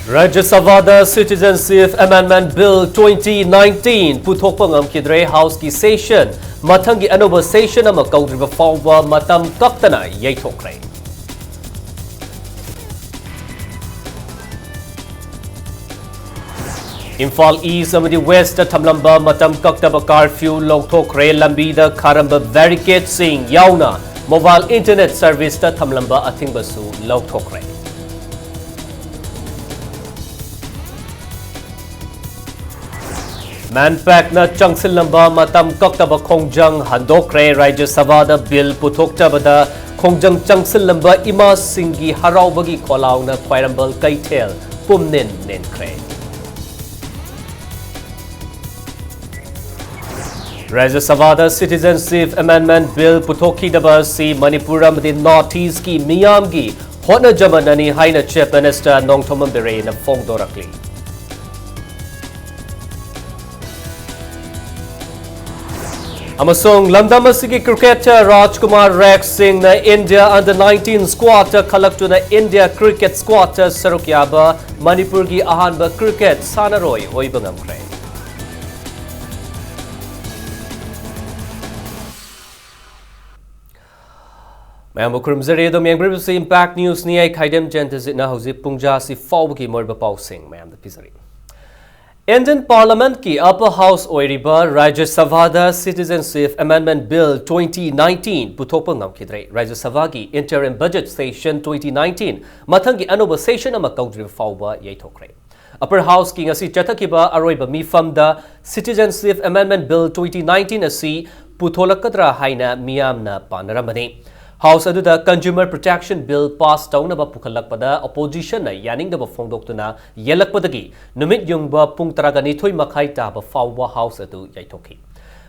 Rajya Sabha Citizenship Amendment Bill 2019 puthokpa ngamkidre House ki session mathangi anoba session ama kaudriba fawba matam kaktana yaithokre. Imphal East amadi West thamlamba matam kaktaba curfew longthokre lambida kharamba barricade sing yauna mobile internet service ta thamlamba athingbasu longthokre. Manpack na changsil lamba matam kaktaba khongjang handokre Rajya Sabha da bill puthoktabada khongjang changsil lamba ima singi haraubagi kholaw na khwairambal kaithel pumnin nenkre. Rajya Sabha da Citizenship Amendment Bill puthokidaba si Manipur amadi North East ki miyam gi hotna jamanani haina Chief Minister Nongthomam Bere na phongdorakli. Amasong lamdam asigi cricketer Rajkumar Rex Singh na India under-19 squad khalaktu na India cricket squad sarukyaba Manipur gi ahanba cricket sanaroi oiba ngamkre. Mayam kurumzare do myang bribsi impact news ni ai khaidem jentazit na hozi pungja si fawgi morba pausing mayam da pisari. Indian Parliament ki Upper House oiriba Rajya Sabha da Citizenship Amendment Bill 2019 puthokpa ngamkidre Rajya Sabha ki Interim Budget Session 2019 mathangi anoba session ama kaudriba fawba yaithokre. Upper House ki ngasi chathakiba aroiba mifam da Citizenship Amendment Bill 2019 asi putholakadra haina miyamna panaramani. House aduda Consumer Protection Bill pass taunaba pukhalakpada opposition na yaningdaba phongdoktuna yelakpadagi numit yungba pung taraganithoi makhai taba fawwa House adu yaithoki.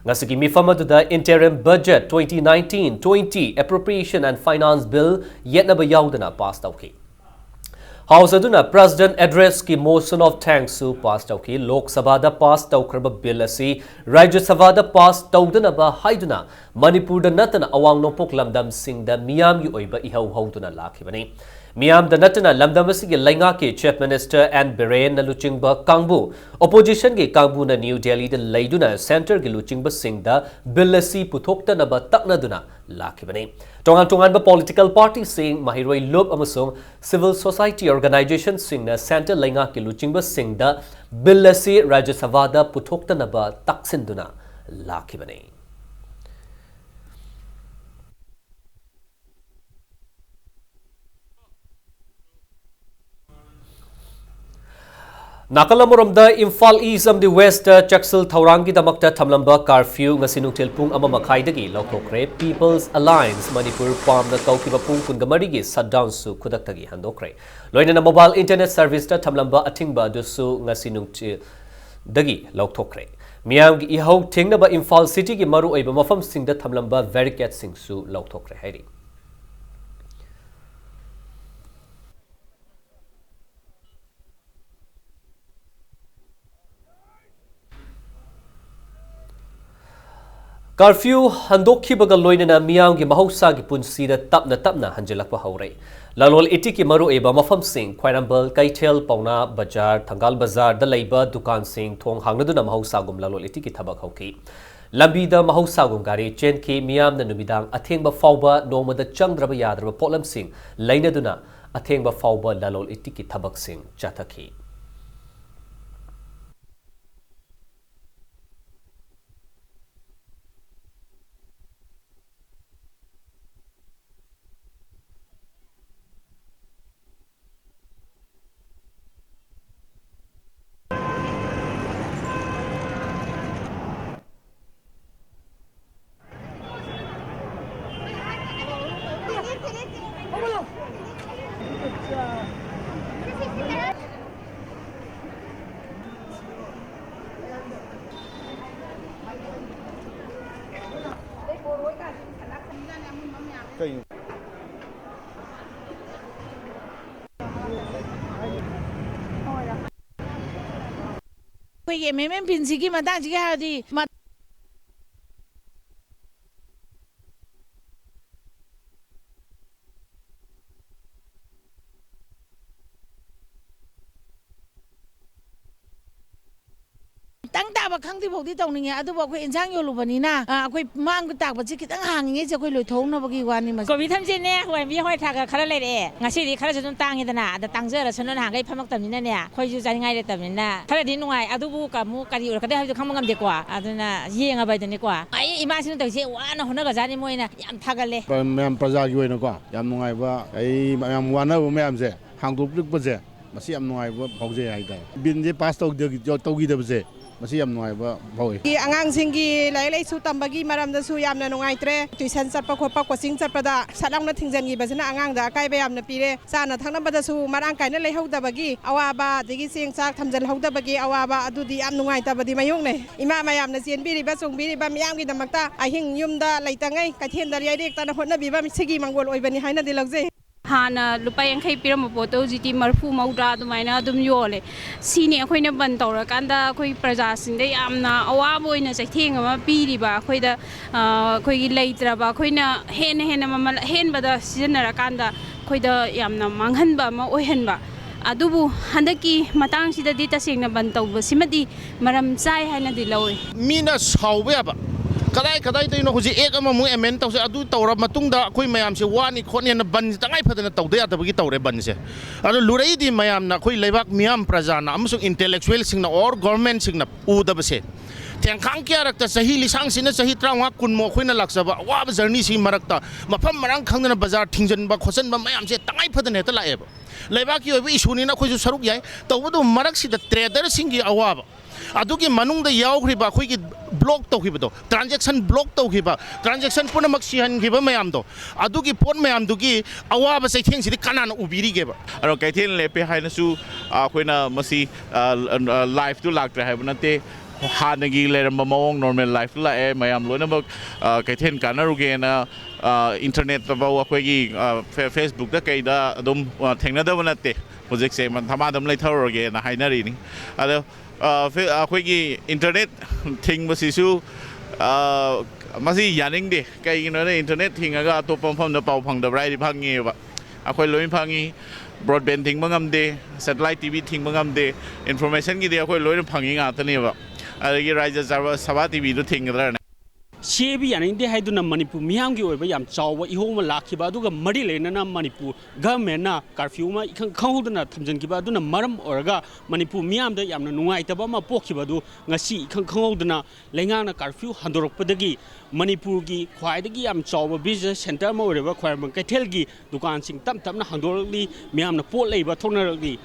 Ngasigi mifam aduda Interim Budget 2019-20 Appropriation and Finance Bill yetnaba yaudana pass tauki. House aduna President address ki motion of thanks su pass tauki Lok Sabha da pass taukraba bill asi Rajya Sabha da pass taudana ba haiduna Manipur da natana awang nopok lamdam sing da miyam yu oiba ihau hauduna lakhibani miyam da natana lamdam asigi lainga ki Chief Minister and Beren na luchingba kangbu opposition ki kangbu na New Delhi da laiduna center ki luchingba sing da bill asi puthokta na ba takna duna lakhibani tongan ba political party sing mahiroi lob amasung civil society organization sing na center lainga ki luchingba sing da bill asi Rajya Sabha da puthokta na ba taksinduna lakhibani. Nakalamuramda Imphal East amdi West Chaksil Thaurangi damakta thamlamba curfew ngasinungtil pung ama makhaidagi lauthokre People's Alliance Manipur Pam na kaukiba pung kungamari gi shutdown su kudaktagi handokre loina mobile internet service ta thamlamba athingba dusu ngasinungtil dagi lauthokre miyam gi ihau thingnaba Imphal City gi maru oiba mafam singda thamlamba barricade sing su lauthokre hairi. Curfew handokhi baga loinana miyam gi mahausa gi punsi da tapna hanjilakpa haure lalol iti ki maru eba mafam sing khwairambal kaithel pauna bazar thangal bazar da leiba dukan sing thong hangnaduna mahausa gum lalol iti ki thabak hauki lambi da mahausa gum gari chen ki miyam na numidang athengba fawba nomada changdraba yadraba potlam sing leinaduna athengba fawba lalol iti ki thabak sing chathaki. ꯑꯩꯈꯣꯏꯒꯤ ꯑꯦꯃꯦꯟꯃꯦꯟ ꯕꯤꯜꯁꯤꯒꯤ ꯃꯇꯥꯡꯁꯤꯒꯤ ꯍꯥꯏꯔꯗꯤ khang ti bodi tong ninge adu ba khoi injang yo lubani na khoi mang ku tak ba chi kitang hangi je khoi loi thong na ba gi wani ma ko bi tham jin ne hoi bi hoi tha ga khara le de ngasi di khara chun tang idana da tang je ra chun na ngai phamak tam ni ne khoi ju jani ngai le tam ni na khara di nungai adu bu ka mu kari ur ka de ha ju khang ngam de kwa aduna yenga ba de ni kwa ai ima sin tang je wa na hona ga jani moi na yam tha ga le mayam praja gi oina kwa yam nungai ba ai mayam wana bu mayam je hangdop lik ba je masi yam nungai ba phauje ai dai bin je pass to gi da je masi yam nungai ba phoi ki angang singi lai lai su tambagi maram da su yam na nungai tre tuition sat pa khop pa coaching sat pa da salang na thingjan gi basna angang da kai ba yam na pire sa na thang na ba da su marang kai na lai hau da bagi awa ba digi sing sak thamjal hau da bagi awa ba adu di yam nungai ta ba di mayung ne ima mayam na chen biri ba sung biri ba miyam gi damakta ahing yum da lai ta ngai ka then dar yai dek ta na hot na bi ba sigi mangol oi bani haina di lagje Hana lupa yang kai piram poto jiti marfu maudra dumaina dum yole sini akhoi na ban tawra kanda akhoi praja sing de amna awa boina chaitheng ama piri ba akhoi da akhoi gi leitra ba akhoi na hen ama hen ba da sinara kanda akhoi da yamna manghan ba ma oihen ba adubu handaki matang sida di tasing na ban tawba simadi maram chai haina di lawi mina sauba ba kadai tino huji ek ama mu emen tawse adu tawra matungda khoi mayam se wani khone na ban tangai phadana tawde atabagi tawre ban se adu lurai di mayam na khoi leibak miam praja na amsung intellectual sing na or government sing na udaba se tengkhang kya rakta sahi lisang sina sahi trawa kun mo khoi na laksaba wa ba journey si marakta mafam marang khangna bazar thingjan ba khosan ba mayam se tangai phadana ta laeba leibak ki obi issue ni na khoi ju saruk yai tawbu marak si da trader singi awaba adugi manung da yaw khriba khoi ki block to khiba transaction block to khiba transaction puna maksi han khiba mayam do adugi pon mayam dugi awa ba sai theng si kanana ubiri ge ba aro kai thien lepe haina su khoina masi live to lak tra haibna te hanagi leram mawong normal life la e mayam loina bak kai thien kanaru ge na internet ba khoi gi facebook da kai da adum thengna da bana te project se man thama dam lai tharo ge na hainari ni ado akhoi internet thing masisu masi yaning de kai no internet thing aga to pom da pau phang da rai phangi ba akhoi loi phangi broadband thing mangam de satellite tv thing mangam de information gi de akhoi loi phangi nga ta ne ba agi raja sabha tv do thing da Shebi and India had done Manipur, Miangi, Yam Chow, Ihoma Laki Baduga, Marilena, Manipur, Gamena, Carfuma, Kaudana, Tamjankibaduna, Maram Orga, Manipur, Miam, the Yamnua, Tabama, Pokibadu, Nasi, Kaudana, Lengana, Carfu, Handorok Padagi, Manipurgi, Quaidagi, Yam Chow, Business Center, more requirement, Katelgi, Dukan Sing Tam Tam, Handorli, Miam, the Port Labor, Tonerli,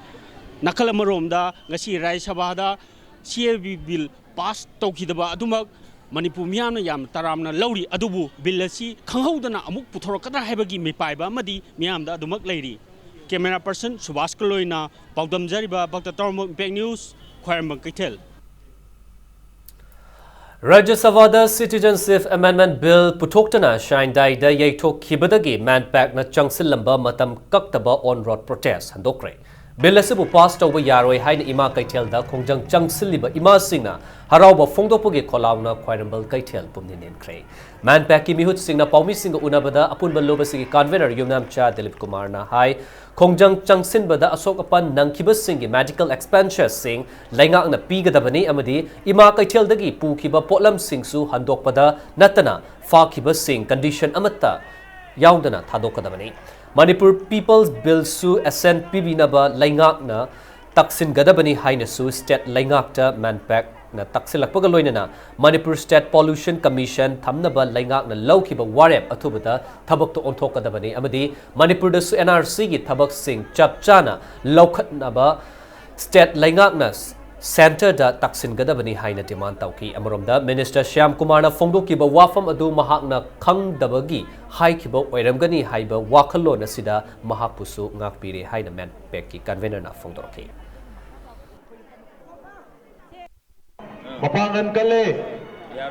Nakalamaronda, Nasi Rai Sabada, Shebi bill, pass Tokidaba, Duma. Manipur miyamna yam taramna lauri adubu billasi khanghaudana amuk puthorokadra haibagi mipaiba amadi miyamda adumak leiri camera person Subhash Kaloina paudam jariba bakta tormo impact news khwairmang kaithel Rajya Sabha Citizenship Amendment Bill putoktana shine dai da yaitok khibadagi manpack na changsil lamba matam kaktaba on road protest handokre Bill asibu pass tawba yaroi haina ima kaithel da khongjang changsiliba ima singna harauba phongdopagi kholauna khwairambal kaithel pumni nenkre manpack ki mihut singna paumi singa unabada apunba lobasigi convener Yumnam Cha Dilip Kumar na hai khongjang changsinbada asok apan nangkhiba singi medical expenses sing laingak na pigadabani amadi ima kaithel dagi pukhiba potlam singsu handokpada natana fakhiba sing condition amatta yaudana thadokadabani Manipur People's Bill Su Ascent Pibinaba Laingak na Taksin Gadabani Haina Su State Laingak ta Manpack na Taksilakpaga Loinana Manipur State Pollution Commission Thamnaba Laingak na Lawkiba Warep Athubata Thabak to Ontokadabani Amadi Manipur da Su NRC gi Thabak Sing Chapchana Lawkhatnaba State Laingak na Center da Taksin Gadabani Haina demand tauki Amoromda Minister Shyam Kumar na Phongdokiba Wafam Adu Mahakna Khangdabagi Haikiba Oiramgani Haiba Wakalo na sida Mahakpusu Ngakpiri Haina Manpack ki convener na Phongdoki Mapangan kale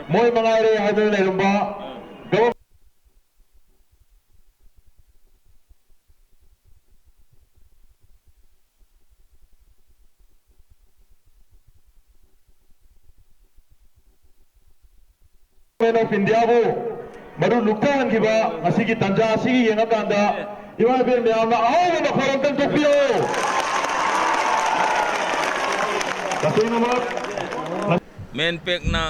Moy mangare Haiba Lerumba of India go Maru Lukan Giba, Asiki Tanja, Sigi Yanakanda, you want to be on the hour of the Horantan Tokyo. मेन पेकना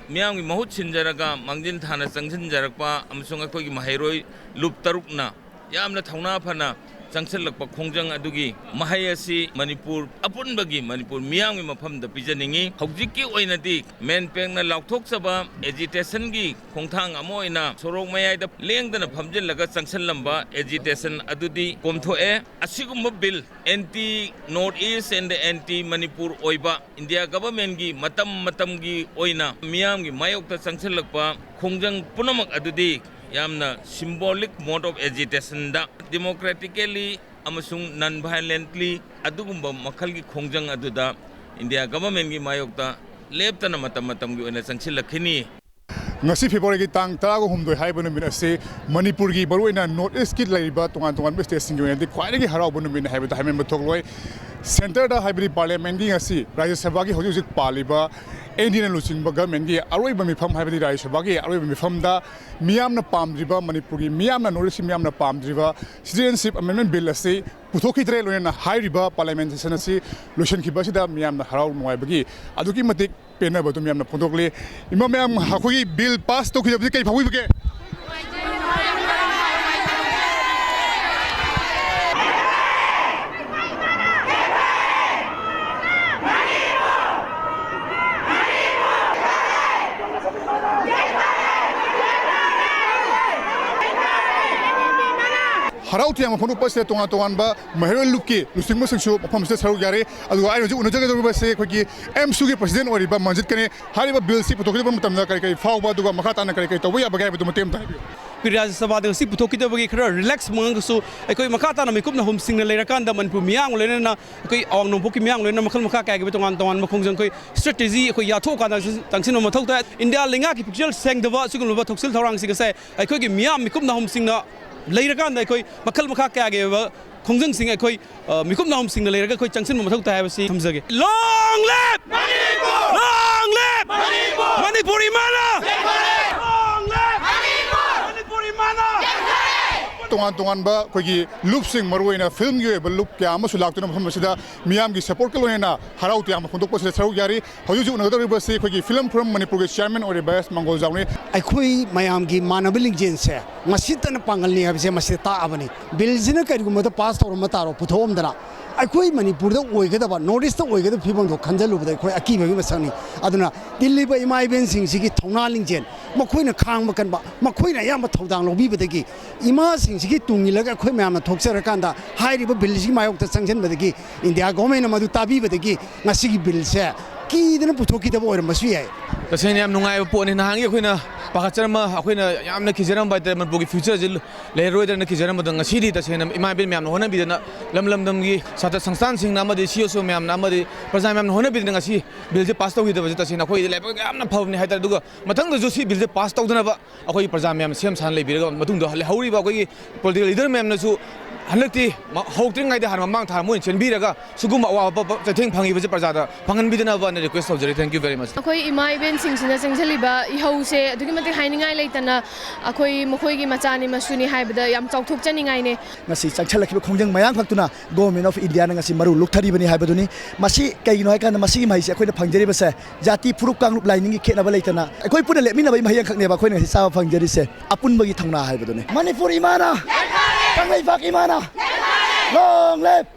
मियाम की महूत सिंजरगा मंजिल थाना संगठन जरकपा अमसुंग अखोई की महिरोई लुप तरुकना यामना थौना फना चंगसलकपा खोंजंग अदुगी महै असि मणिपुर अपुनबगी मणिपुर मियाम की मफम द पिजनिंगी हौजिकी ओइनदी मेन पेकना लाउथोकसबा एजिटेशन की खोंथांग अमो ओइना सोरोक मयाइदा लेंगदना फमजिलगा चंगसललंबा एजिटेशन अदुदी कोमथोए असिगुम bill anti north east and anti Manipur ओइबा इंडिया गवर्नमेंट की मतम की ओइना मियाम की मायोक्ता चंगसलकपा खोंजंग पुनमक अदुदी यामना symbolic mode of agitation da democratically amasung non violently adugumba makhal gi khongjang aduda India government gi mayokta leptana matam gi oina changsilakhini ngasi February gi tang tarago humdoi haibanu min ase Manipur gi baruina north east ki laiba tongan state sing gi khwaida gi harau bunu min haibata hamen bathokloi center da haibri parliament gi ngasi Rajya Sabha gi hoji paliba Indian Lucing government gi aroi bami pham haibri Rajya Sabha gi aroi bami pham da miyam na pamdriba Manipur gi miyam na north miyam na pamdriba citizenship amendment bill ase puthokhi tre loina hairiba parliament session ase lotion ki basida miyam na harau noi bagi aduki matik pena batum miyam na photokle imam miyam hakoi bill pass to ki kai phawi bage harau tiang phonu pas se tongan ba mahero luki lusing mo singsu pham se saru yare adu ai roju unajaga do ba se ko ki MSU ki president ori ba manjit kane hari ba bill si putoki ba mutam na kai fau ba du ga makha ta na kai to ba ga ba du matem ta Rajya Sabha de si putoki de bagi khara relax mang su ekoi makata na mikup na hum sing na leira kan da Manipur miang le na ekoi awang no boki miang le na makhal makha kai ge tongan tongan makhong jang koi strategy ekoi ya tho ka na tangsin no mathok ta India linga ki picture seng de ba sugul ba thoksil thorang si ga se ekoi ki miam mikup na hum sing na leira kan da ekoi makhal makha kai ge ba khongjang sing ekoi mikup na hum sing na leira ga ekoi tangsin no mathok ta ba si thamjage long live Manipur long live Manipur Manipuri mana long live Manipur tongan ba kogi loop sing marwaina film gi ba loop kya ma sulak tuna pham sida miyam gi support kalo na harau tiang khondok pa se sarau yari hoju na gadar ba se kogi film from Manipur ge chairman or bas mangol jawni ai khoi mayam gi manabiling gen se masita na pangal ni habse masita abani bill jina kari gu ma pass tor ma taro puthom dana ai khoi Manipur da oigada ba notice da oigada phibang do khanjalu ba khoi aki ba ma sangni aduna Delhi ba imai ben sing sigi thongna lingjen makhoi na khang ma kan ba makhoi na yam thodang lobi ba dagi ima sing sigi tungi laga khoi ma thoksara kan da hairi ba bill sigi mayok ta sanction ba dagi India government ma du tabi ba dagi ngasi gi bill se ki dana puthoki da ba or ma su yai tasene yam nungai ba poni na hangi khoina pakacharma akoina yamna kijaram ba ta Manipur gi future jil leheroi da na kijaram ba ngasi di tasene imai bil myam hona bi da lam dam gi sata sangstan sing na ma de CSO myam na ma de praja myam hona bi da ngasi bil je pass taw hi da ba tasene khoi le ba yamna phawni haidar duga mathang da jo si bil je pass taw dana ba akoi praja myam sem san le bi ga matung do hauri ba koi political leader myam na su halakti hawtring ngai da han mang tha mo chen bi raga sugum awa ba chatheng phangi ba praja da phangan bi dana ba na request of jari thank you very much akoi imai ben sing sina sengchali ba I hau se adugi mate hainingai leitana akoi mokhoi gi machani masuni haibada yam chauthok chaningai ne ngasi changchalaki ba khongjang mayang faktuna government of India na ngasi maru lukthari bani haibaduni masi kai no kan masi mai se akoi na phangjari ba se jati purup kanglup lining gi khena ba leitana akoi puna le mina ba mahiyang khakne ba akoi na sa phangjari se apun bagi thongna haibaduni Manipur imana kangai fak imana long live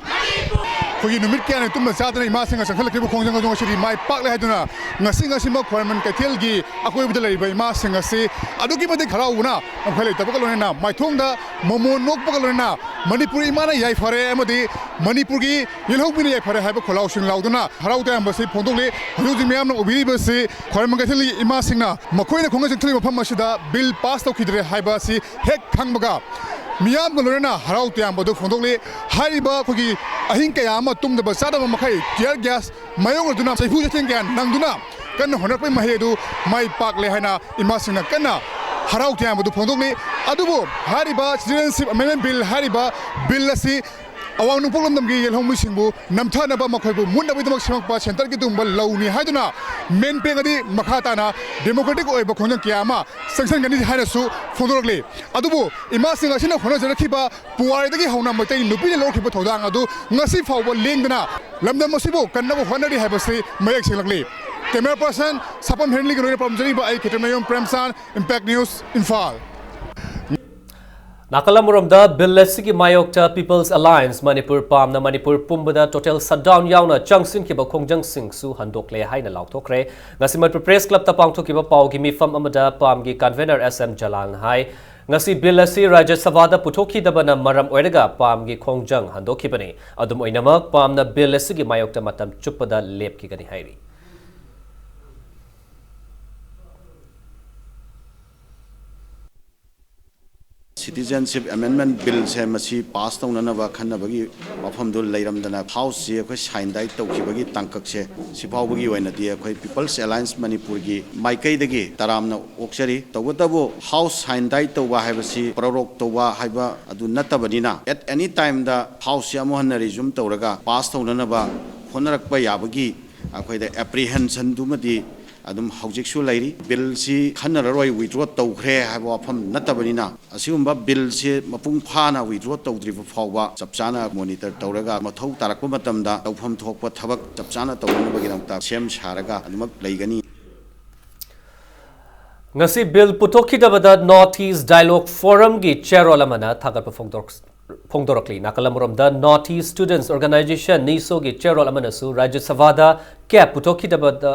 kogi numit kya ne tum sa dana ima singa sankhal ke khongjang jong shiri mai pak le haduna ngasi ma khwarman ka thel gi akoi bidal ri ba ima singa se adu ki mate khara una amkhale tabakal na mai thong da momo nok bakal na Manipur ima na yai fare amadi Manipur gi yelhok bi yai fare ha ba kholau sing lauduna harau ta am ba se phondok le hoju ji myam na obiri ba se khwarman ka thel ima singna makhoi na khongjang theli mafam masida bill pass to khidre hai ba si hek khangbaga miyam ko lorena harau tiang bodu phondokle hariba khogi ahin kaya ama tum da basada ma makhai tear gas mayong duna saifu jeteng gan nangduna kan honak pai mahedu mai pak le haina imasina kana harau tiang bodu phondokle adubo hariba citizenship amendment bill hariba bill asi awang nung pulom dam gi yel hong mising bu namthana ba makhoi bu mun da bi damak semak pa center gi tum bal launi haiduna men peng adi makhata na democratic oi ba khonjang kiyama sanction gani haina su phondokle adubu ima singa sina khona jarakhi ba puwai dagi hauna matai nupi le lokhi ba thodang adu ngasi fawba lengdana lamdam masibo kanna bu honari haiba se mayak singlakle Camera person Sapam Henley Guru Pramjani by Kitamayum Premsan Impact News Infal. Nakalamuramda Billesiki Mayokta People's Alliance Manipur Pamna Manipur Pumbada Total Shutdown Yauna Jungsin Kiba Kongjang Sing Su Handokle Haina Lautokre Ngasimat Press Club Tapang Tokiba Pau Gimi Fam Amada Pamgi Convener SM Jalang Hai Ngasi Billesi Rajya Savada Putoki Dabana Maram Oerega Pamgi Kongjang Handokibani Adum Oinamak Pamna Billesiki Mayokta Matam Chupada Lepki Gani Hairi Citizenship Amendment Bill se masi pass tong nana ba khanna bagi mafam dul leiram dana house se khoi sign dai to ki bagi tangkak se sipau bagi waina dia khoi People's Alliance Manipur gi maikai dagi taramna oksari tawatabu house sign dai to wa haibasi prorok to wa haiba adu natabanina at any time da house ya mo hanna resume to raga pass tong nana ba honarak pa yabagi akhoi da apprehension dumadi adum hojik su lairi bill si khanaroi withdraw tawkhre haiba wafam natabanina asiumba bill si mapung phana withdraw tawdriba phawba chapchana monitor tawraga mathau tarakpa matamda tawfam thokpa thabak chapchana tawnabagi namta sem saraga adumak leigani Ngasi bill putoki dabada Northeast Dialogue Forum gi chairwolamana thagat Phongdorokli Nakalamuramda Northeast Students Organization Niso gi chairwolamana su Rajya Savada Cap putoki dabada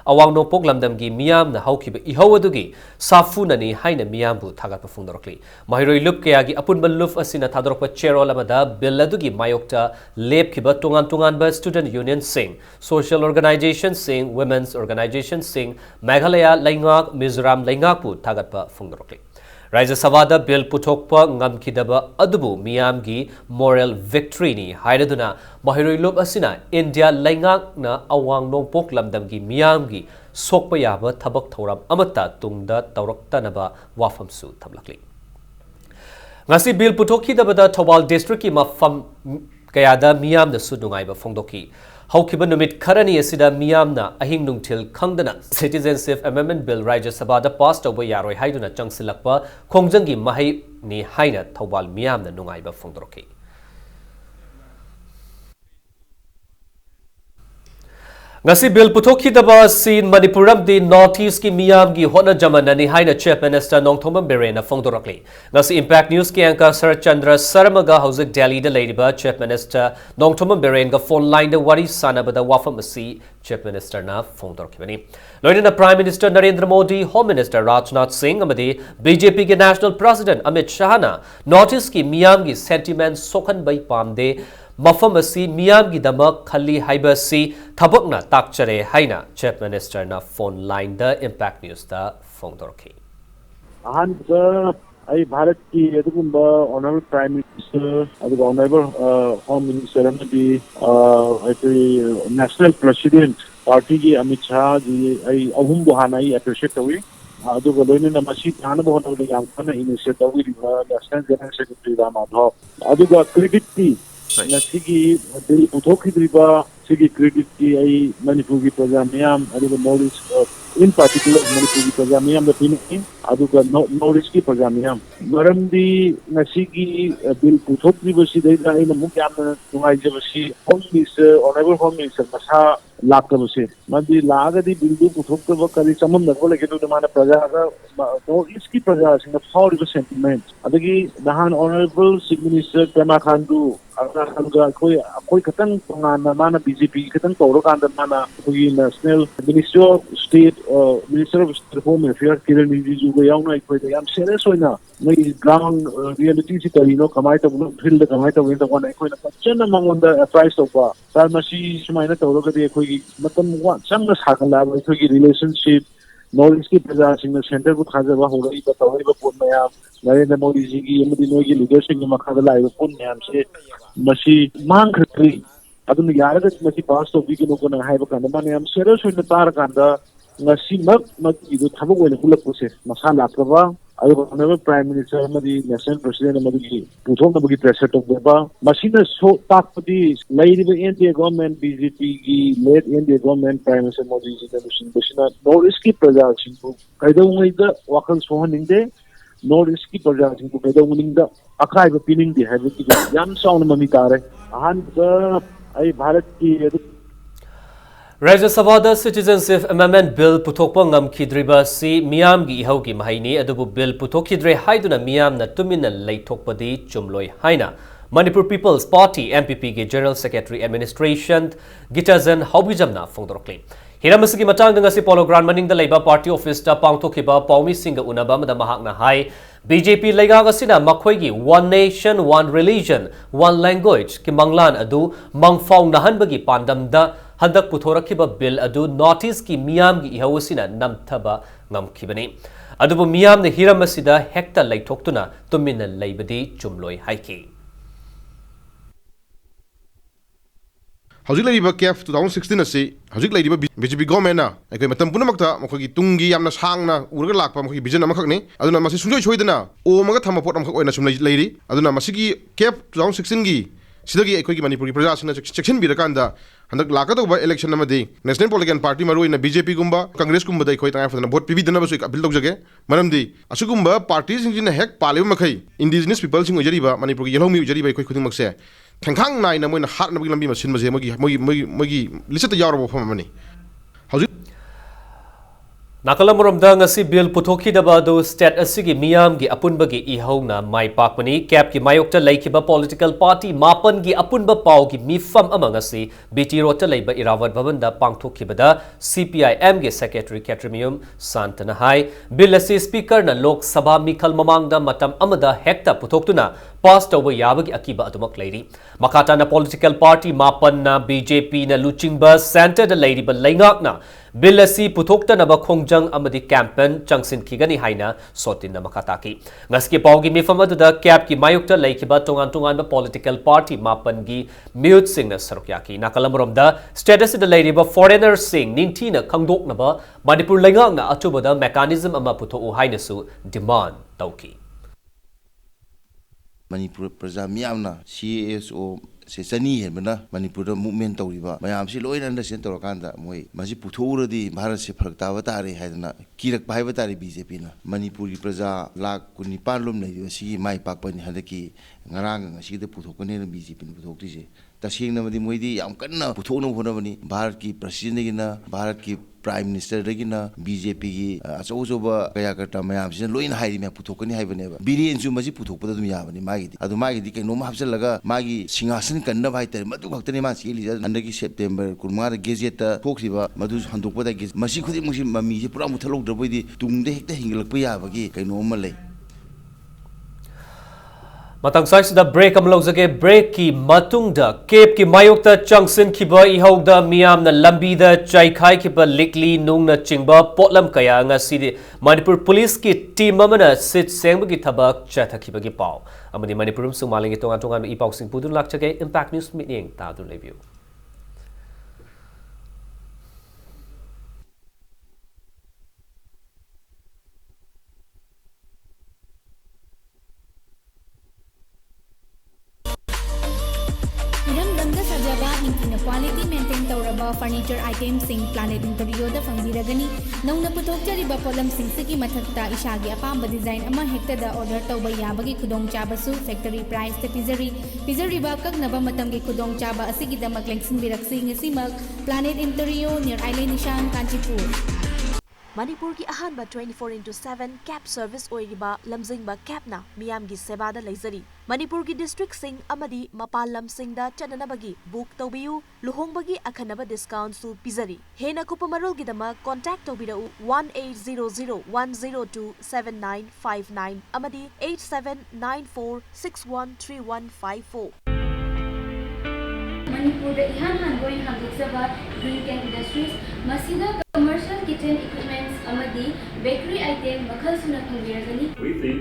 Awang no poglamdam gi miyam na haukiba ihawadugi safu nani haina miyambu thagat pafungdorokli mahiroi lup kaya gi apun baluf asina thadorokpa chairol amada billadugi mayokta lep kiba tungan ba student union sing social organization sing women's organization sing Meghalaya Laingak Mizoram Laingak pu thagat pa phungdorokli Rajya Savada bill puthokpa ngamkidaba adubu miyamgi moral victory ni hairaduna mahiroi lup asina India Laingak na awang nongpok lamdamgi miyamgi sokpa yaba thabak thoram amata tungda tawraktanaba wafamsu thamlakli Ngasi bill puthokhi dabada Thobal district ki mafam kayada miyam da sudungaiba phongdoki Haukiba numit karani asida miyamna ahing nungtil khangdana Citizenship Amendment Bill Rajya Sabhada passed over yaroi haiduna changsilakpa khongjangi mahai ni haina Thobal miyamna nungaiba phongdoroki Ngasi bill putoki daba sin Manipuram di Northeast ki miyam gi hona jamana ni haina Chief Minister Nongthoma Berena phongdorakli ngasi Impact News ki anchor Sir Chandra Sarma ga hauzik Delhi da leiba Chief Minister Nongthoma Beren ga phone line da wari sana bada wafam asi Chief Minister na phongdorkibani loina Prime Minister Narendra Modi Home Minister Rajnath Singh amadi BJP ke National President Amit Shah na Northeast ki miyam gi sentiment sokhan bai pamde Mafam asi miyam gi damak khali haibasi thabakna takchare haina Chief Minister na phone line da Impact News da phongdorki I Bharat ki adugumba honorable Prime Minister aduga honorable Home Minister amadi National President Party ki Amit Shah ji ai ahum buhana I appreciate tawi aduga loina masi thana bahona yam kana initiate tawi National General Secretary Ramadhav aduga credit ki Nasigi bill puthokhi driba sigi credit ki ai Manipur ki praja miyam aduga knowledge in particular Manipur ki praja miyam da pini aduga knowledge ki praja miyam maramdi nasigi bill puthokhi basi dai da ina mukyam tungai jabasi Home Minister honorable Home Minister masa lakabase madi lagadi bill du puthokta ba kali chamam nakole ke tu mana praja ga no iski praja singa fauri sentiment adagi dahan honorable Chief Minister Pema Khandu koi katang pangana mana BJP katang toro kanda mana koi National Ministry of State Minister of Home Affairs Kiran Rijiju ko yauna koi yam serious hoina mai ground reality si kalino kamai ta bulo field kamai ta wenta kona koi na pachana mangonda price of tar masi sumaina toro ka de koi matam wa chamna sakala ba koi relationship knowledge ki praja singna center ko khaja ba horai ba tawai ba pon maya Narendra Modi ji ki yamadi no ki leadership ki makhada lai ba pon maya se masi mang khri adun yaraga masi pass to bi ki no ko na hai ba kan man yam serious hoina tar kanda ngasi mak idu thabok wena kulak pose masala akaba ayo honorable Prime Minister amadi National President amadi ki puthong na bagi pressure to ba masina so takpadi lairi ba NDA government BJP ki led NDA government Prime Minister Modi ji da busina no riski praja singbu kaida ungai da wakal sohaninde no riski praja singbu kaida ungai da akai ba pining di hai ki yam sauna mami tare ahan ai Bharat ki Rajya Sabhada Citizenship Amendment Bill puthokpa ngamkhidriba si miyam gi ihau gi mahaini adubu bill puthokidre haiduna miyam na tumina leithokpadi chumloi haina Manipur People's Party MPP gi General Secretary Administration Gitazen Haubijamna phongdorokli Hiramasigi matang ngasi Polo Grand Maning da Labour Party Office ta pangthokiba Paumi Singh unaba mada mahakna hai BJP lega asina makhoi gi One Nation One Religion One Language ki manglan adu mangfau nahan bagi pandam da handak puthorakhiba bill adu notice ki miyam gi ihawasina namthaba ngamkhibani adubu miyam ne hiramasida hekta laithoktuna tumina leibadi chumloi haiki How's it KF 2016 asi how's it BJP government na ai matam punamakta mokhi tungi yamna sangna urga lakpa mokhi vision amakak ni aduna masi sunjoi choidana o maga thama pot amkhak oina sum leiri aduna masigi KF 2016 gi sidagi ai Manipuri praja sina section birakanda handak lakatoba election amadi National Political Party maruina BJP gumba Congress gumba dai khoi tanga fadana vote pibidana basu appeal tawjage maramdi asugumba parties singina hek paliba makhai indigenous people sing ojariba Manipur gi yelhomi ojariba khoi khuding makse Tangkang nai na moina hat na bagi lambi masin mase mogi lisata yawrabo famani Nakalamuram da ngasi bill puthoki daba do state asigi miyam gi apunba gi ihona mai pakmani cap ki mayokta laikiba political party mapan gi apunba pau gi mifam amangasi BT rota leiba Irawat Bhavan da pangthokibada CPIM gi secretary Katrimium Santana hai bill asi speaker na Lok Sabha Mikhal Mamang da matam amada hekta puthoktuna pass tawba yabagi akiba adumak leiri makata na political party mapan na BJP na luchingba center da leiri ba leingak na bill asi puthokta na ba khongjang amadi campaign changsin khigani haina sotin na makataki ngaski pawgi mifam adu da cap ki mayukta laikiba tongan ba political party mapan gi mute sing na sarukyaki nakalamrom da status da leiri ba foreigner sing ningthi na khangdok na ba Manipur lengang na atuba da mechanism ama putho u haina su demand tauki Manipur praja miyamna CSO se chani hebna Manipur da movement tawriba mayam si loina understand torakanda moi masi puthuradi bharat se pharak tawa tare haidna kirak bhaiba tare BJP na Manipur gi praja lak kuni parlum nei si mai pakpani hadaki ngarang ngasi de puthokane na BJP ni puthokti se tasing na madi moidi yam kanna puthokno honabani bharat ki president gi na bharat ki Prime Minister regina BJP gi achoba kaya karta mayam sin loin hairi me puthokani haibane ba biren ju maji puthokpada dum yabani magi adu magi di kaino ma hapsalaga magi singasan kanna bai tare madu bhaktani ma si li andagi September kurma da gazette ta thokriba madu handokpada gi masi khudi musi mami je pura muthalok draboi di tungde hekta hinglak pa yabagi kaino ma lei Matang sai da break am lojage break ki matung da cape ki mayokta changsin khiba ihau da miyam na lambi da chaikhai khiba likli nung na chingba potlam kaya nga si Manipur police ki team amana sit sengba gi thabak chatha khiba gi pau amani Manipurum sumalingi tongan i pau sing pudun lakchage impact news meeting ta du review Quality maintain tauraba furniture items sing planet interior da fangbiragani nauna puthokjariba polam sing sigi mathakta ishagi apamba design ama hekta da order tawba yabagi khudong chabasu factory price te pizari ba kaknaba matam gi khudong chaba asigi da maklengsin biraksi ngasimak planet interior near island nishan Kanchipur Manipur ki ahanba 24/7 cab service oiriba lamjingba cabna miyam gi seba da leizari Manipur ki district sing amadi mapal lam sing da chananabagi book tawbiu luhongbagi akhanaba discount su pizari hena kupamarul gi dama contact tawbirau 1800102759 amadi 8794613154 Manipur da ihan hangoin handukzaba Green Can Industries masida commercial kitchen equipments amadi bakery item makhal suna phangiragani We think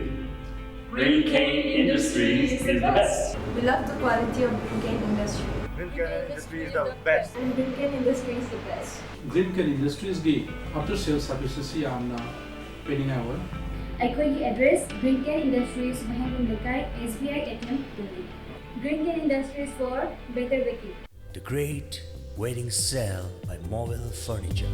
Green Cane Industries is the best. We love the quality of Green Cane Industries. Green Cane Industries is the best. And Green Cane Industries is the best. Green Cane Industries gi after sales services yamna peninga wa Aikogi address Green Cane Industries Mahabun Lakai SBI ATM building. Green Cane Industries for better baking. The Great Wedding Sale by Mobile Furniture.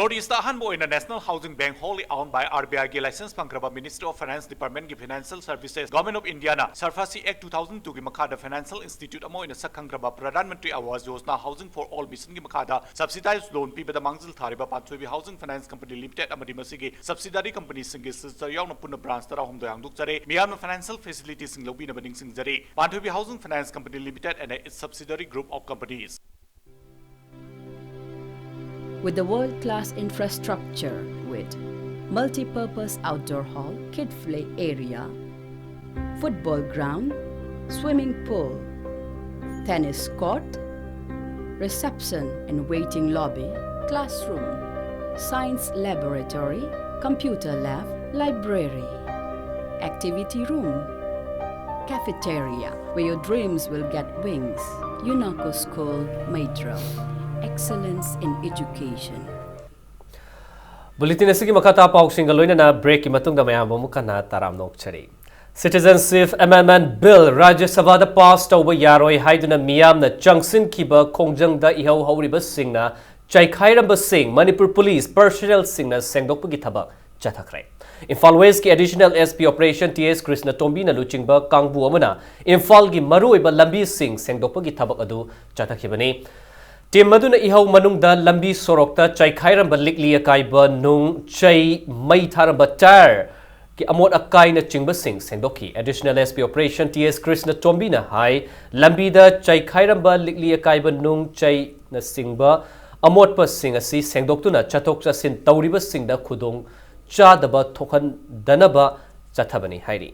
Northeast Hanbo in the National Housing Bank wholly owned by RBI ki license pangkraba Ministry of Finance Department ki Financial Services Government of India na Sarfasi Act 2002 ki makada Financial Institute amo in sakhangraba Pradhan Mantri Awas Yojana Housing for All mission ki makada subsidized loan pibada mangzil thariba Panthoi Housing Finance Company Limited amadi masigi subsidiary company singi sister yauna punna branch tara hom doyang dukjare miyam financial facilities sing lobi na baning sing jare Panthoi Housing Finance Company Limited and its subsidiary group of companies. With the world-class infrastructure with multi-purpose outdoor hall, kid play area, football ground, swimming pool, tennis court, reception and waiting lobby, classroom, science laboratory, computer lab, library, activity room, cafeteria, where your dreams will get wings. UNACO School, Maidro. Excellence in education. Bulletin asigi makata pausing galoina na break ki matungda mayam mukana taram nokchari. Citizenship Amendment Bill Rajya Sabha da pass tauba yaroi haiduna miyam na jangsin kiba kongjang da ihau hauriba singna chaikhairamba sing Manipur Police personnel singna sengdokpa gi thabak chathakrai. Imphal West ki additional SP operation TS Krishna Tombi na luchingba kangbu amana Imphal gi maruiba lambi sing sengdokpa gi thabak adu chathakibani. Team Maduna Ihau Manungda Lambi Sorokta Chaikhairamba Likli Akaiba Nung Chai Mai Tharamba Tar Ki Amot Akai na Chingba Sing Sendoki Additional SP Operation TS Krishna Tombina Hai Lambi da Chaikhairamba Likli Akaiba Nung Chai na Singba Amot Pa Sing Asi Sengdoktuna Chatok Chasin Tauriba Sing da Khudong Chadaba Thokan Danaba Chathabani Hairi.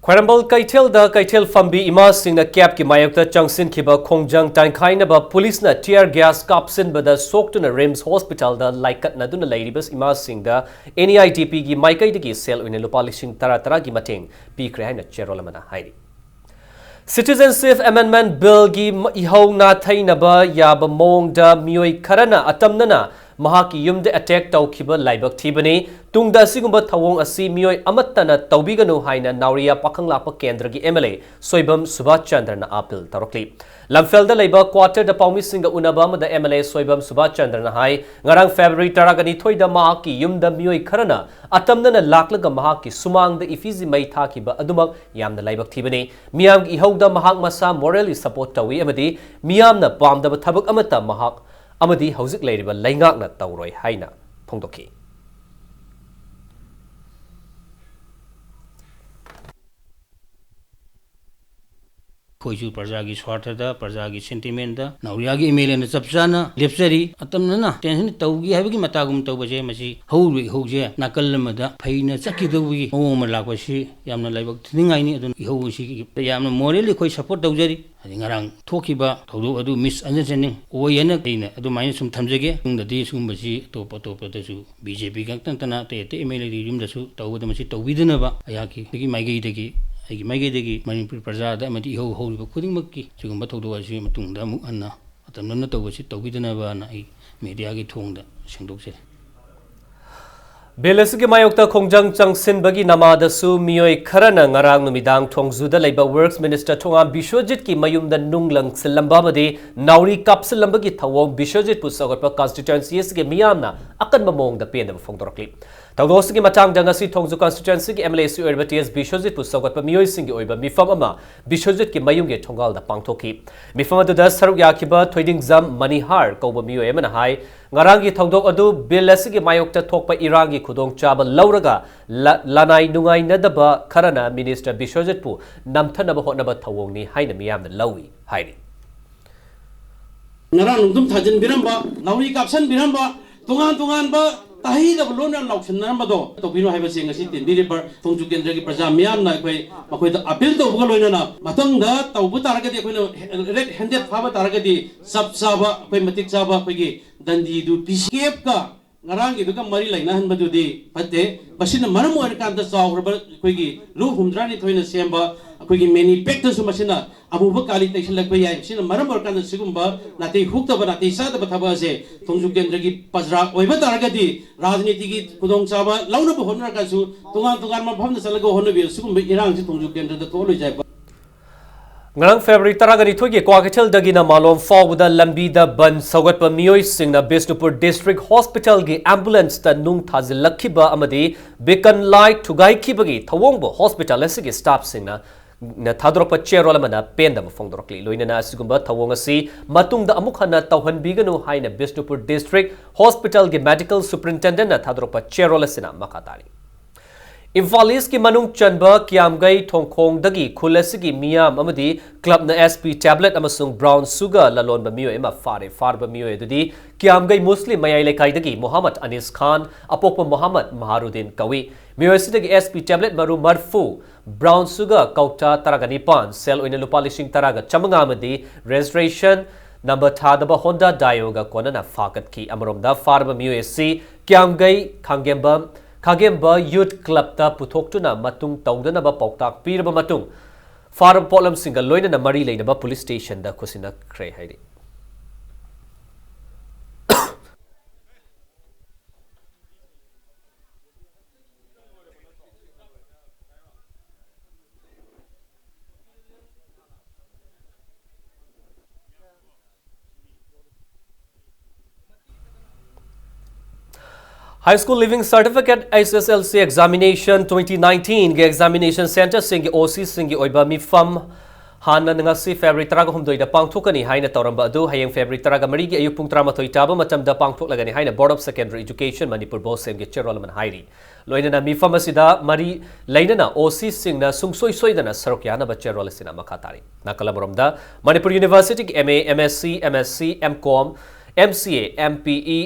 Kwarambal Kaitel da Kaitel Fambi Ima Singh na Cap ki Mayokta Changsin Kiba Kongjang Tankai na ba Police na tear gas kapsin bada Soktu na Rims Hospital da Laikat na duna Lairibas Ima Singh da NEIDP ki Maikai digi sel uine lupa lishing tara ki mating pi krehay na cherolamana hairi. Citizenship Amendment Bill gi ihau na thay na ba yaba mong da miyoi karana atam na Mahaki yumde attack tau kiba laibak thibani tungda sigumba thawong asi miyoi amattana taubiganu haina Nauriya Pakanglapa Kendra gi MLA Soibam Subhash Chandra na apil tarokli Lamfelda laiba quarter da Paumi Singa Unabama da MLA Soibam Subhash Chandra na hai ngarang February taragani thoida mahaki yumda miyoi karana atamna na laklaga mahaki sumang da ifizi mai thakiba adumak yamna laibak thibani miyam gi ihauda mahak masa morally support tawi amadi miyamna pamdaba thabak amata mahak Amadi Hauzik Lairiba Laingak na Tauroi Haina Pongdoki. Koisu Prajagi Swartada, Prajagi Sentimenta, Nauriagi email and Sapsana, Lipseri, Atamana, Tension Taugi, having Matagum Tobaje, Masi, Holy Hoje, Nakalamada, Paina, Sakitovi, Omalawashi, Yamna Labak, Tingaini, Hoshi, Yamna Morelli, Koi support Dogeri, I think around Tokiba, Todo, misunderstanding, Oyana, do mind some Tamzege, the days Umbashi, Topa Topa, BJP Gantana, the email, the Rimdasu, Tawamasi, Widinava, Ayaki, Tiki Magideki. Maigedegi Manipur Prajada Mati Ho Holy Kudimaki, Chugumbato Washim Tungdamu Anna, Atamana Towashi, Tobidana, Mediagi Tungda, Shindoxe. Belasigi Mayokta Kongjang Changsin Bagi Namada Su Mioi Karana Ngarang Numidang Tongzuda Labor Works Minister Tonga Bishojit Ki Mayum the Nunglang Silambamadi, Nauri Kapsilambagi Tawong Bishojit Pusagapa constituency Yesgi Miyamna, Akan Mamong the Pain of Fongdorkli. Tawdosigi Matang Dangasi Tongzu constituency MLA Su Erbatias Bishojit Pusagapa Mioi Singi Oiba Mifamama, Bishojit Ki Mayunge Tongal the Pangtoki. Mifama to the Saruk Yakiba, Trading Zam Manihar, Koba Mio Emanahai, Ngarangi Tongdok Adu, Belasigi Mayokta Tokpa Irangi Kudong Chaba Lauraga, Lanai Nungai Nadaba, Karana, Minister Bishojitpu, Namtanaba Hotnaba Tawongni, Haina Miam the Lawi, Heidi. Naran Dum Tajan Biramba, Nauri Kapsan Biramba, Tungan Ba. Tahi da belum yang lakukan nama do, to binu hai basi ngasi tin diri per tongju kendra ki prajamiam na koi da apel to bukan loina na, matang da tau buta raga di koi red handed faba taraga di sab saba koi matik saba koi ki dandi du piskep ka ngarang itu kan mari laina han batu di pate basi na maramu ada kan da saw koi ki lu humdra ni thoi na semba ꯑꯩꯈꯣꯏꯒꯤ ꯃꯦꯅꯤꯄꯦꯛꯇꯁꯨ ꯃꯁꯤꯅ ꯑꯃꯨꯕ ꯀꯥꯂꯤ ꯇꯩꯁꯤꯜꯂꯛꯄ ꯌꯥꯏ ꯁꯤꯅ ꯃꯔꯝ ꯑꯣꯏꯔꯀꯥꯟꯗ ꯁꯤꯒꯨꯝꯕ ꯅꯥꯇꯩ ꯍꯨꯛꯇꯕ ꯅꯥꯇꯩ ꯆꯥꯗꯕ ꯊꯕꯛ ꯑꯁꯦ ꯊꯣꯡꯖꯨ ꯀꯦꯟꯗ꯭ꯔꯒꯤ ꯄ꯭ꯔꯖꯥ ꯑꯣꯏꯕ ꯇꯥꯔꯒꯗꯤ ꯔꯥꯖꯅꯤꯇꯤꯒꯤ ꯈꯨꯗꯣꯡꯆꯥꯕ ꯂꯧꯅꯕ ꯍꯣꯠꯅꯔꯒꯁꯨ ꯇꯣꯉꯥꯟ ꯇꯣꯉꯥꯟꯕ ꯃꯐꯝꯗ ꯆꯠꯂꯒ ꯍꯣꯠꯅꯕꯤ ꯁꯤꯒꯨꯝꯕ ꯏꯔꯥꯡꯁꯤ ꯊꯣꯡꯖꯨ ꯀꯦꯟꯗ꯭ꯔꯗ ꯊꯣꯛꯍꯜꯂꯣꯏꯖꯩ ngarang February taraganithoi kwa kithel dagina malom fawda lambida ban sawgatpa miyoi singna Bisnupur District Hospital gi ambulance ta nung thazilakhiba amadi beacon light thugai khibagi thawongbo hospital asigi staff singna na thadropa cherol amana penda mafongdorokli loinana asigumba thawong asi matungda amuk hana tawhanbiganu haina Bisnupur District Hospital gi medical superintendent na thadropa cherol asina makatari Infalis ki manung chanba kiamgai thongkhong dagi khulesigi miyam amadi club na SP tablet amasung brown sugar lalon ba miyo ema far ba miyo edudi kiamgai muslim mayai lekai dagi Muhammad Anis Khan apokpa Muhammad Maharudin kawi miyo sidagi SP tablet maru marfu brown sugar kauta taragani pan sel oina lupa lishing taraga chamanga amadi registration number thadaba Honda Dioga konana fakat ki amaromda far ba miyo esi kiamgai khangemba Kagemba Youth Club ta puthokuna matung tawdana ba pauktak piraba matung farm polam single loina na mari leina ba police station da kusina kre hairi High School Living Certificate SSLC Examination 2019 ge Examination Center singi OC singi oiba mi fam Hanna ngasi February 3 da pangthokani haina tawramba adu hayeng February 3 gi ayuk pung 13 taba matamda pangthoklagani haina Board of Secondary Education Manipur Bosem ge Cherolman hairi loinana mi fam asida mari leinana OC singna sungsoi soidana sarokyana ba Cherol sina makatari nakalaboromda Manipur University MA MSc MSc MCom MCA MPE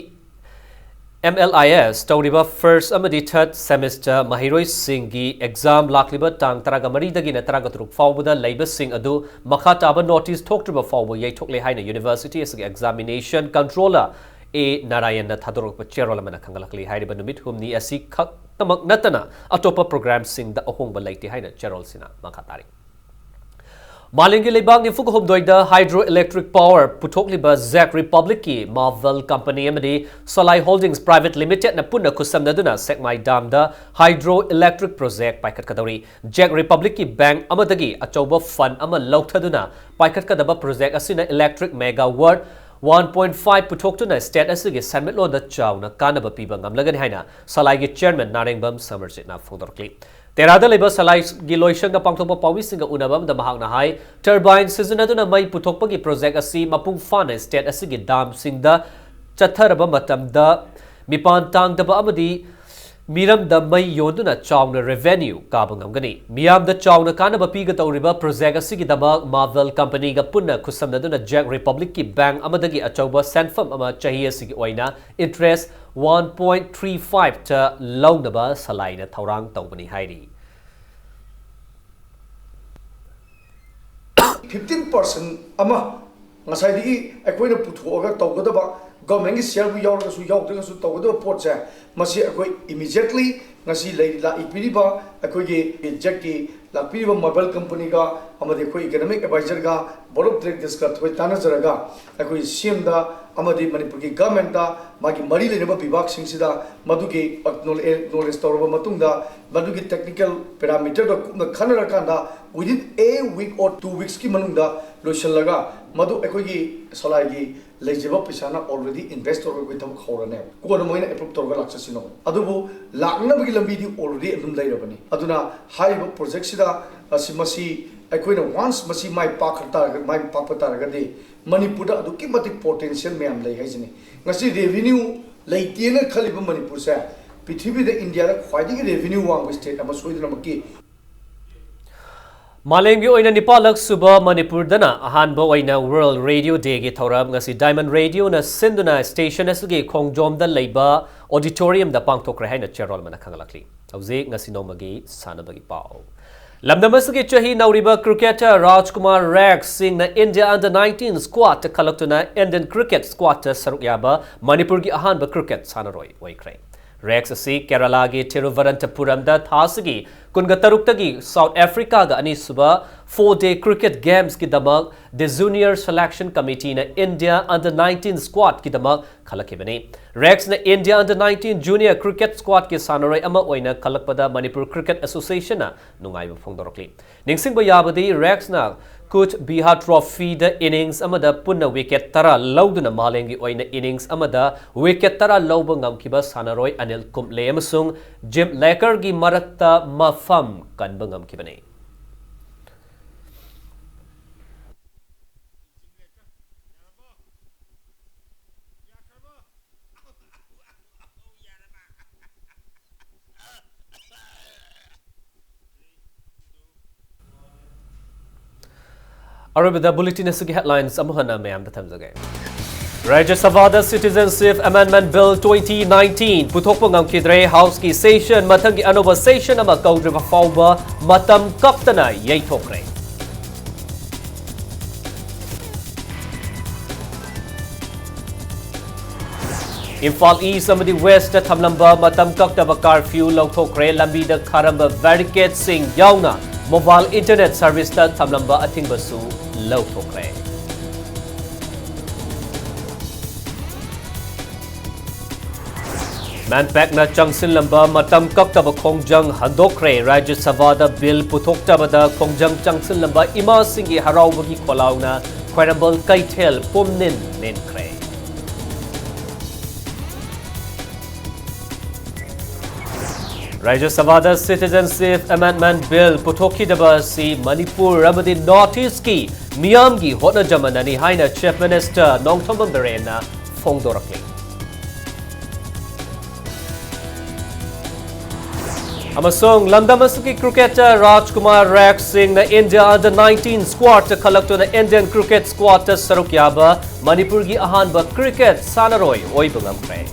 MLIS Tauriba first amadi third semester Mahiroi Singhi exam lakliba tang taraga mari dagi na taraga truk fawbuda leiba sing adu makhataba notice thoktriba fawbu yai thokle haina university as examination controller A Narayan na thadorok cherol mana khangalakli hairiba numit humni asi khak tamak natana atopa program sing da ahongba laiti haina cherol sina makhatari Malingi Lebang ni Fugahum Doida Hydroelectric Power Puthokliba Czech Republic ki Marvel Company amadi Solai Holdings Private Limited na punna kusam naduna Sekmai Dam da Hydroelectric Project paikat kadawri Czech Republic ki bank amadagi achoba fund ama lauthaduna paikat kadaba project asina electric megawatt 1.5 puthokuna state asigi sanmitlo da chawna kanaba piba ngamlagani haina Salai gi chairman Narengbam Samarjit na Fungdorkli Terada leba salai giloisang ga pangthokpa pawisinga unabam da mahakna hai turbine season aduna mai puthokpa gi project asi mapung fana state asigi dam singda chatharaba matamda mipan tangdaba amadi miram da mai yoduna chawna revenue kabangamgani miyam da chawna kanaba piga tawriba project asigi dama Marvel Company ga punna kusamnaduna Czech Republic ki bank amadagi achauba sanfam ama chahi asigi oina interest 1.35 ta launaba salaina thaurang tawbani hairi 15% ama ngasai akoina puthoga tawgadaba government gi share bu yaw su yaw de su tawgadaba pot cha masi akoi immediately ngasi lai la ipiriba akoi gi Czech ki la piriba Marvel Company ga amade akoi economic advisor ga board of directors ka thoi tana jaraga akoi CM da amadi Manipur ki government da magi mari le ba bibak sing sida madugi knowledge tawraba matungda madugi technical parameter da kumna khanara kanda within a week or 2 weeks ki manungda loishallaga madu akoi gi salai gi lejiba pisana already investor ko tham khorane ko no moina approve torga laksasino adubu lakna bagi lambi di already adum lairabani aduna high project sida asimasi akoina once masi mai pakhata mai papata gadi Manipur da adu ki mati potential me am lai haisini ngasi revenue leitiena khaliba Manipur sa pithibhi da India da khwaidi revenue wang state ama soidna makki Malengi oina nipalak suba Manipur dana ahanba oina World Radio Day gi thoram ngasi Diamond Radio na sinduna station asgi khongjom da leiba auditorium da pangthok rehaina cherol mana khangalakli auze ngasi nomagi sanabagi pau lamdamasgi chahi nauriba cricketer Rajkumar Rag Singh na India under 19 squad kalaktuna Indian cricket squad sarukyaba Manipur gi ahanba cricket sanaroi oikre Rex asi Kerala gi Thiruvananthapuram da thasigi kunga taruk South Africa ga ani suba 4-day cricket games ki damak the junior selection committee na India under 19 squad ki damak khalakibani. Rex na India under 19 junior cricket squad ki sanaroi ama oina khalakpada Manipur Cricket Association na nungai phongdorokli. Ningsing ba yabadi Rex na Coach Bihar Trophy the innings amada punna wicket tara lauduna malengi oina innings amada wicket tara lauba ngamkiba sanaroi Anil Kumble amasung Jim Laker gi marakta mafam kanba ngamkibani. The bulletin is headlines Amuhana Mayam the Thames again. Rajya Sabha Citizenship Amendment Bill 2019 Putopangam Kidre House ki session Matangi Anova session ama Kaudriva Fauba Matam Kaktana Yaytokre. Imphal East amadi West Thamlamba Matam Kaktava curfew Lautokre Lambida Karamba Barricade Singh Yauna Mobile Internet Service ta Thamlamba Athingbasu Lautokre. Manpack na Changsin Lamba Matam Kaktaba Kongjang Handokre Rajya Sabha Bill Putoktabada Kongjang Changsin Lamba Ima Singi Harawagi Kolauna Kwarambal Kaitel Pumnin Nenkre. Rajya Sabha Citizenship Amendment Bill Putoki Dabasi Manipur Ramadi Northeast Ki Miyamgi Hotna Jamanani Haina Chief Minister Nongthomban Berena Fongdorakli. Amasong Lamdamasuki cricketer Rajkumar Rex Singh na India under 19 squad to collect na Indian cricket squad ta Sarukyaba Manipur gi ahanba cricket sanaroi oibangam kre.